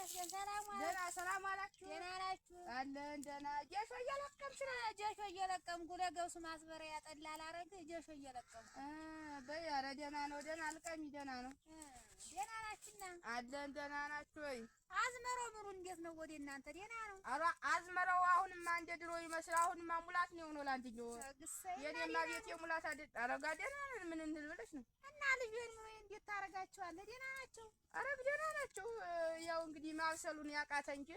ይመስገን። ሰላም ዋል። ደህና ሰላም ዋላችሁ? ደህና ናችሁ? አለን ደህና። ጀሾ እየለቀምሽ ነው? ጀሾ እየለቀምኩ ለገብሱ ማስበሪያ ጠላ ላረግ ጀሾ እየለቀምኩ። በይ ኧረ ደህና ነው። ደህና አልቀሚ ደህና ነው። ደህና ናችሁና? አለን ደህና ናችሁ ወይ? አዝመራው ምሩ እንዴት ነው ወደ እናንተ? ደህና ነው? ኧረ አዝመራው አሁንማ እንደ ድሮ ይመስል አሁንማ ሙላት ነው የሆነው። ላንትዬው የኔማ ቤት የሙላት አይደል? ኧረ ጋ ደህና ነን። ምን እንል ብለሽ ነው? እና ልጅን ምሩ እንዴት ታረጋችኋለህ? ደህና ናቸው? ኧረ ደህና ናቸው። ያው እንግዲህ ማብሰሉን ያቃተ እንጂ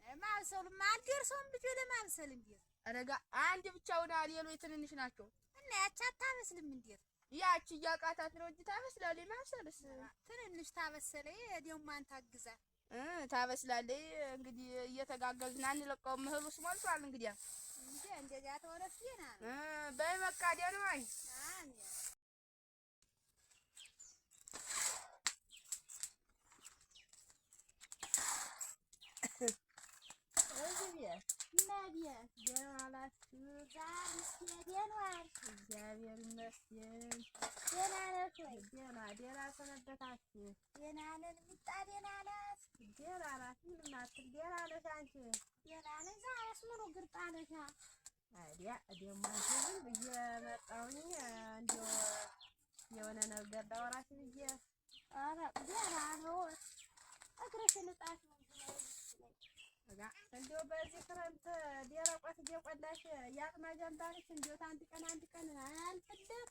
ማብሰሉማ አልደርሰውም። ልጅ ለማብሰል እንዴት? ኧረ ጋ አንድ ብቻውን ሌሎች ትንንሽ ናቸው። እና ያቺ አታበስልም እንዴት? ያቺ እያቃታት ነው እንጂ ታበስላለች። ማብሰልስ ትንንሽ ታበሰለ ደግሞ አንተ አግዛት ታበስላለች። እንግዲህ እየተጋገዝን አንለቀውም። እህሉስ ሞልቷል። እንግዲህ እንደዚያ ተወረስ ዜና ነው። በይ በቃ ደህና ዋይ። ደህና ዋላችሁ? ደህና ዋልክ? እግዚአብሔር ይመስገን። ደህና ነሽ ወይ? ደህና ሰነበታችሁ? ደህና ነን። ምጣ ደህና ናት? ደህና ናት። ምንም አትል። ደህና ነሽ አንቺ? ደህና ነኝ። ዛሬስ ምኑ ግርጣ ነሽ? ታዲያ ደግሞ አንቺ ዝም ብዬ መጣሁኝ እንደው የሆነ ነገር ላወራሽ ብዬ። ኧረ ደህና ነው። እግርሽን እጣሽ ነው እንደው በዚህ ክረምት ደረቆት እየቆላሽ ያጥማጃንታለሽ እንደው አንድ ቀን አያልፍልም።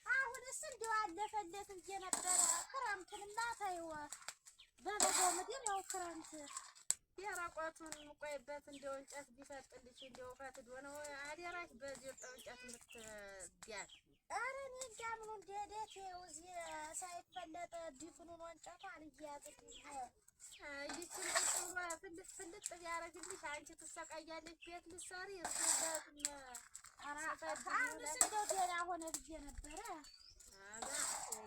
አሁንስ እንደው አለፈለት ብዬ ነበረ። ክረምቱንማ ተይው፣ በበጋው ምድር ያው ክረምት ደረቆቱን ቆይበት እንደው እንጨት ቢፈጥልሽ እንደው ፈትዶ ነው አደራሽ በዚህ ወጣው እንጨት ምትጋት። ኧረ እኔ እንጃ ምኑ እንደሄደት እዚህ ሳይፈለጥ ዲፍኑን እንጨቷን እያያዝልኝ ይችን ፍልጥ ቢያደርግልሽ አንቺ ትሰቃያለሽ። ቤት ልትሰሪ አሁንስ እንደው ደህና ሆነ ብዬ ነበረ።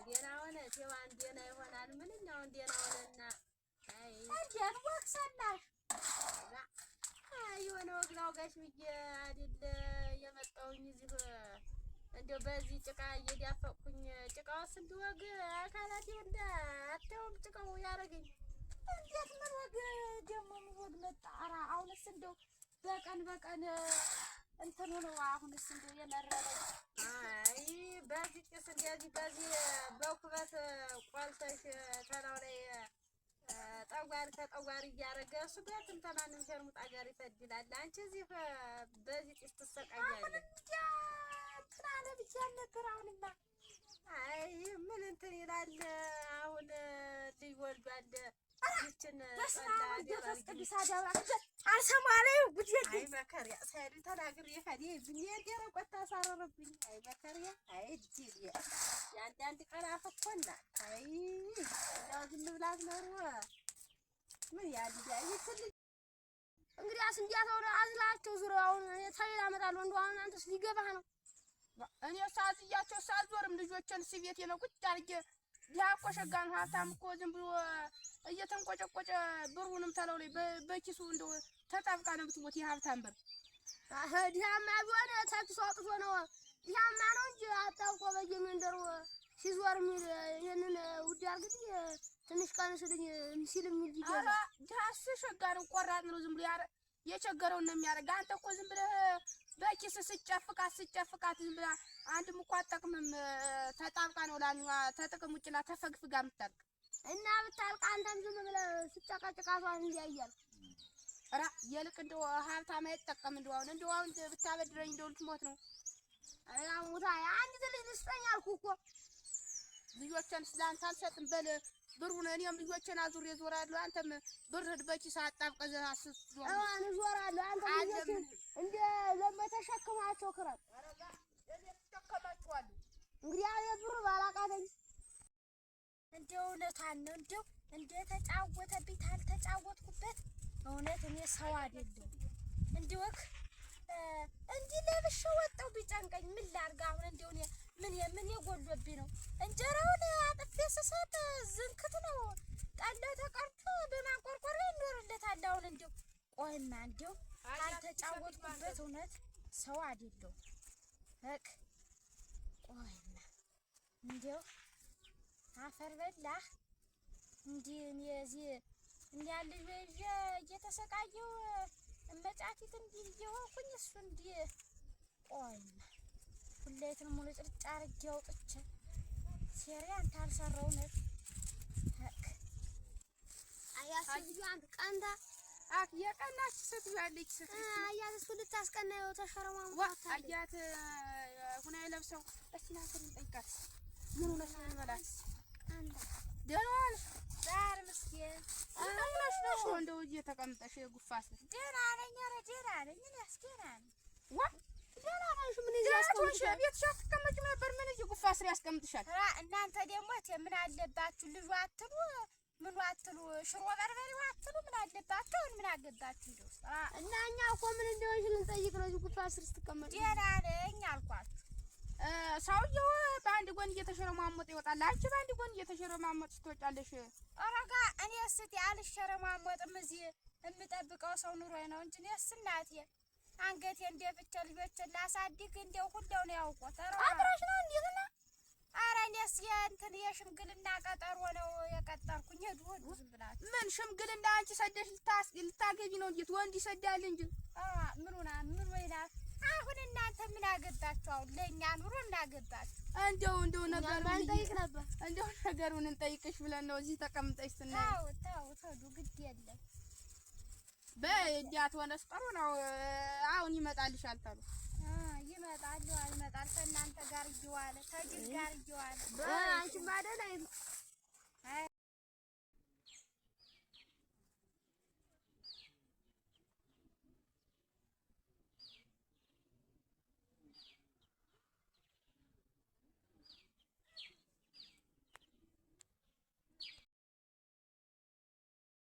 ደህና ሆነ ሲዋን ደህና ይሆናል። ምንኛውን ደህና ሆነና እንዴት ወግ ሰላሽ? የሆነ ወግ ላውጋሽ ብዬ አይደል የመጣሁኝ እዚህ እንደው በዚህ ጭቃ እየዳፈቅኩኝ ጭቃውስ እንድወግ አካላቴ እንደ አታዩም ጭቃው ያደረገኝ። እንዴት ምን ወግ ደግሞ ምን ወግ መጣ? ኧረ አሁንስ እንደው በቀን እንትኑ ነው። አሁንስ እንደው የመረረኝ በዚህ ጭስ እንደዚህ በዚህ በኩበት ቆልተሽ ተላው ላይ ጠጓር ከጠጓር እያደረገ እሱ ቤትም ተማንም ሸርሙጣ ጋር ይፈድላል። አንቺ እዚህ በዚህ ጭስ ትሰቃያለሽ። እንትን አለ ብዬሽ አልነበር? አሁንማ ምን እንትን ይላል። አሁን ልጅ ወልዷል። ይችን በስመ ቅዱስ አዳባ አልሰማለኝ ጉድ አይ መከሪያ ሳይል ተናግሬ ፈዲ ብዬ ደረቆት ታሳረረብኝ። አይ መከሪያ አይ ዲዲ ያንዳንድ ቀን አፈኮና አይ ያው ዝም ብላት ነው ምን ያድያ ይችል እንግዲህ እንዲያት ወደ አዝላቸው ዙሪያውን ታይላ አመጣለሁ። እንደው አሁን አንተስ ሊገባህ ነው? እኔ ሳዝያቸው ሳልዞርም ልጆችን ስቤት ነው ቁጭ አድርጌ ዲያቆ ሸጋን ሀብታም እኮ ዝም ብሎ እየተንቆጨቆጨ ብሩንም ተለው ላይ በኪሱ እንደው ተጣብቃ ነው ብትሞት የሀብታም ብር። ዲያማ ቢሆን ተኪሱ አውጥቶ ነው ዲያማ ነው እንጂ አታውቆ በየመንደሩ ሲዞር የሚል ይሄንን ውድ አድርግልኝ ትንሽ ቀንስልኝ ሲል የሚል ይገዛ። ዳስ ሸጋ ነው ቆራጥ ነው ዝም ብሎ የቸገረውን ነው የሚያደርግ። አንተ እኮ ዝም ብለህ በኪስ ስጨፍቃት ዝም ብለህ አንድም እኮ አትጠቅምም። ተጣብቃ ነው ላኛዋ ተጥቅም ውጭና ተፈግፍጋ የምታልቅ እና ብታልቅ አንተም ዝም ብለህ ስጨቃጭቃቷን እንዲያያል። ኧረ የልቅ እንደው ሀብታም አይጠቀም። እንደው አሁን ብታበድረኝ እንደው ልትሞት ነው። ኧረ ሙታ አንድ ልጅ ልስጠኝ አልኩህ እኮ። ልጆችን ስላንተ አልሰጥም በል ብሩን። እኔም ልጆችን አዙሬ እዞራለሁ። አንተም ብርህን በኪስ አጣብቀህ አስዞር። እዞራለሁ። አንተ ልጆችን እንደ ለመተሸክማቸው ክረም ተከማችኋለሁ። እንግዲህ አለ ብሩ ባላቃተኝ እንደው እውነቷን ነው። እንደው ተጫወተብኝ ታልተጫወትኩበት እውነት እኔ ሰው አይደለም። እንዲወክ እንዲህ ለብሼ ወጣሁ ቢጨንቀኝ ምን ላድርግ አሁን? እንደው ምን የጎሎብኝ ነው? እንጀራውን አጥፌ ስሰጥ ዝንክት ነው። ጠላው ተቀርቶ በማንቆርቆር ይኖርለታል። አሁን እንደው ቆይማ እንደው ታልተጫወትኩበት እውነት ሰው አይደለም። በቃ ቆይማ እንደው አፈር በላህ እንዲህ እኔ እዚህ እንዲያለ ልጅ እየተሰቃየው መጫቲት እንዲህ እየሆንኩኝ እሱ እንዲህ ቆይማ ሁሌትን ሙሉ ጭርጭ አድርጌ አውጥቼ ሴሪያን ታልሰራው ነው አያስብዩ አንተ ቀንታ የቀናች ስትዩ አለች ስትይ አያት እሱ ልታስቀናው ተሸረማው አያት ሁና የለብሰው እስኪ ናትን ጠይቃት ምን ሆነሽ ነው በላት አንተ ደህና ዋልሽ ዛሬ ምስኪን አናሽ ነው እንደው እየተቀምጠሽ ጉፋስ ደህና ነኝ ኧረ ደህና ነኝ እኔ አስገናኝ ዋ ደህና ነሽ ምን እዚህ አስቀምጥሻል ቤትሽ አትቀመጭም ነበር ምን እዚህ ጉፋስ ላይ ያስቀምጥሻል እናንተ ደግሞ ምን አለባችሁ ልጅ አትሉ ምን አትሉ ሽሮ በርበሬ አትሉ ምን አለባችሁ ምን አገባችሁ እንደው እና እኛ እኮ ምን እንደሆንሽ ልንጠይቅ ነው እዚህ ጉፋስ ስር ስትቀመጥ ደህና ነኝ አልኳችሁ ሰውዬው በአንድ ጎን እየተሸረማመጠ ይወጣል አንቺ በአንድ ጎን እየተሸረማመጥሽ ትወጫለሽ አረጋ እኔ እስቲ አልሸረማመጥም እዚህ የምጠብቀው ሰው ኑሮኝ ነው እንጂ እኔስ እናቴ አንገቴ እንደፍቼ ልጆችን ላሳድግ እንደው ሁሌው ነው ያውቆት አብረሽ ነው እንዴት ነው ኧረ እኔስ የእንትን የሽምግልና ቀጠሮ ነው የቀጠርኩኝ ሄዱ ዝም ብላችሁ ምን ሽምግልና አንቺ ሰደሽ ልታገቢ ነው እንዴት ወንድ ይሰዳል እንጂ ምኑና ምን ወይናት አሁን እናንተ ምን አገባችሁ አሁን ለኛ ኑሮ እናገባችሁ እንደው ነገር እንጠይቅ ነበር እንደው ነገሩን እንጠይቅሽ ብለን ነው እዚህ ተቀምጠሽ ስናይ ተው ግድ የለም በእጃት ሆነስ ጥሩ ነው አሁን ይመጣልሻል ተሉ ይመጣል ከእናንተ ጋር እየዋለ ከጅል ጋር እየዋለ